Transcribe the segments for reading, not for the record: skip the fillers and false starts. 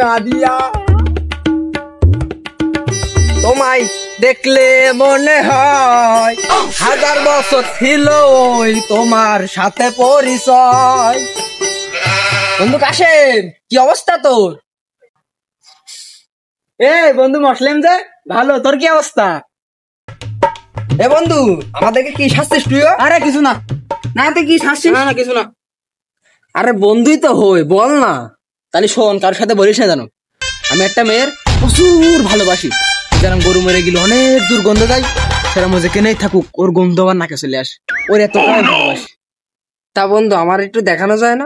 নাদিয়া তোমায় দেখলে মনে হয় 1000 বছর ছিল ওই তোমার সাথে পরিচয়। বন্ধু কাশেম, কি অবস্থা তোর? বন্ধু মসলিম যে ভালো, তোর কি অবস্থা? বন্ধু আমাদেরকে কি শাস্তিস তুইও? আরে কিছু না। না তুই কি শাস্তিস? না কিছু না। আরে বন্ধুই তো হই, বল না। তাহলে শোন, কারোর সাথে বলিস না জানো, আমি একটা মেয়ের প্রচুর ভালোবাসি। যেরকম গরু মরে গেলে অনেক দূর গন্ধ যায়, সেরকম যেখানেই থাকুক ওর গন্ধ আমার নাকে চলে আসে। ওর এতটাই ভালোবাসি। তা বন্ধু আমার একটু দেখানো যায় না?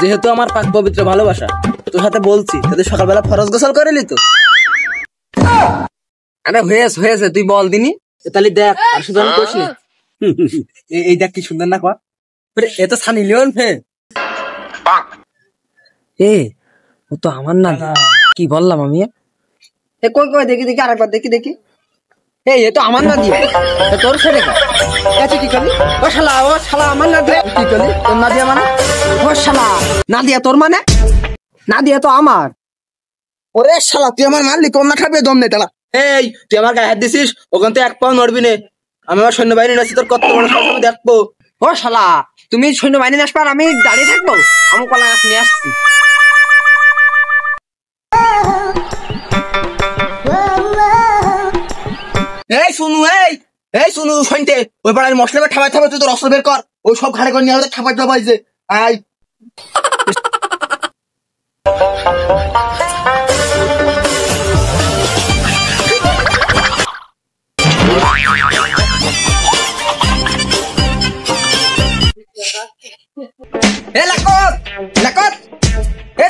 যেহেতু আমার পাক পবিত্র ভালোবাসা, তোর সাথে বলছি, তাদের সকালবেলা ফরজ গোসল করে নি তো? আরে হয়েছে তুই বল দিনি। তাহলে দেখ, আর শুধু আমি করছি এই দেখ কি সুন্দর না কর। এ তো সানি লিওন ফে। ও তো আমার না, কি বললাম আমি? কই দেখি আরেকবার দেখি। এ তো আমার না দিয়ে তোর ছেলে কি করলি? ও শালা আমার না দিয়ে কি করলি? তোর না দিয়া মানে? ও শালা না দিয়া তোর মানে? না দিয়া তো আমার। ওরে শালা তুই আমার মারলি, তোর না খাবে দম নেই তারা। তুই আমার গায়ে হাত দিছিস, ওখান থেকে 1 পাও নড়বি নে। আমি আমার সৈন্যবাহিনী নাচি, তোর কত বড় সাহস আমি দেখবো। ও শালা তুমি সৈন্যবাহিনী নাচবে আর আমি দাঁড়িয়ে থাকবো? আমি কলা গাছ নিয়ে আসছি। শুনু শুনতে ওই পাড়ার মশলা ঠাবাই থাকবে, তুই তোর অস্ত্র বের কর। ওই সব ঘাড়ে করে নিয়ে ঠাপাই ঠাপাই যে আয়।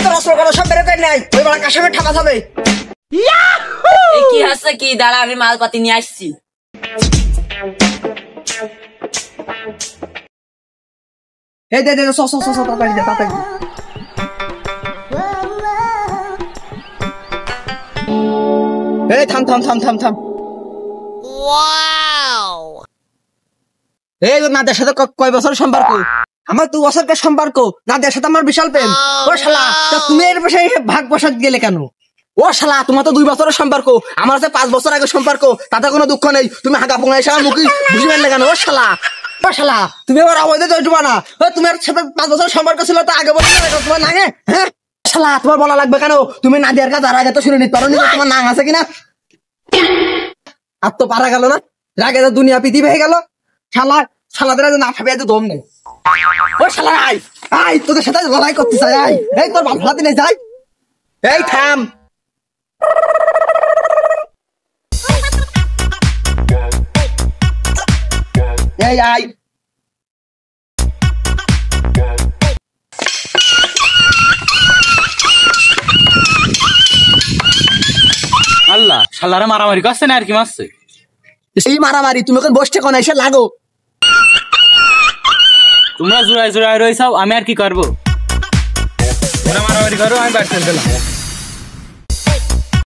তোর অস্ত্র করো সব বের করে নাই, ওই পাড়া কাশেমের ঠাপা থাকবে। কি হচ্ছে কি? দাঁড়া, আমি মালপাতি নিয়ে আসছি। থাম। নাদের সাথে কয় বছর সম্পর্ক? আমার 2 বছরকার সম্পর্ক। নাদের সাথে আমার বিশাল প্রেম। ও শালা তুমি এর পাশে ভাগ বসাত গেলে কেন? ও শালা তোমার তো 2 বছরের সম্পর্ক, আমার হচ্ছে 5 বছর আগের সম্পর্ক। তাতে কোনো দুঃখ নেই, তুমি হাগা পোঙা এসে আমার মুখে বুঝি মারলে কেন? ও শালা তুমি আবার অবৈধ জড়িত না? তোমার সাথে 5 বছরের সম্পর্ক ছিল, তো আগে বলে তোমার নাঙে? হ্যাঁ শালা তোমার বলা লাগবে কেন? তুমি নাদিয়ার কাছে আর আগে তো শুনে নিতে পারো নি তোমার নাং আছে কিনা? আর তো পারা গেল না, রাগে তো দুনিয়া পৃথিবী হয়ে গেল। শালাদের না খাবে এত দম নেই। ও শালা আয় তোদের সাথে লড়াই করতে চাই। এই তোর বাপ হাতে নেই যাই। থাম। আয় আল্লাহ, শালারা মারামারি করছে না আর কি মারছে? সেই মারামারি তুমি ওখানে বসতে কোন এসে লাগো। তোমরা জোড়ায় রয়েছাও, আমি আর কি করবো? মারামারি করো, আমি বাড়ি চলে গেলাম।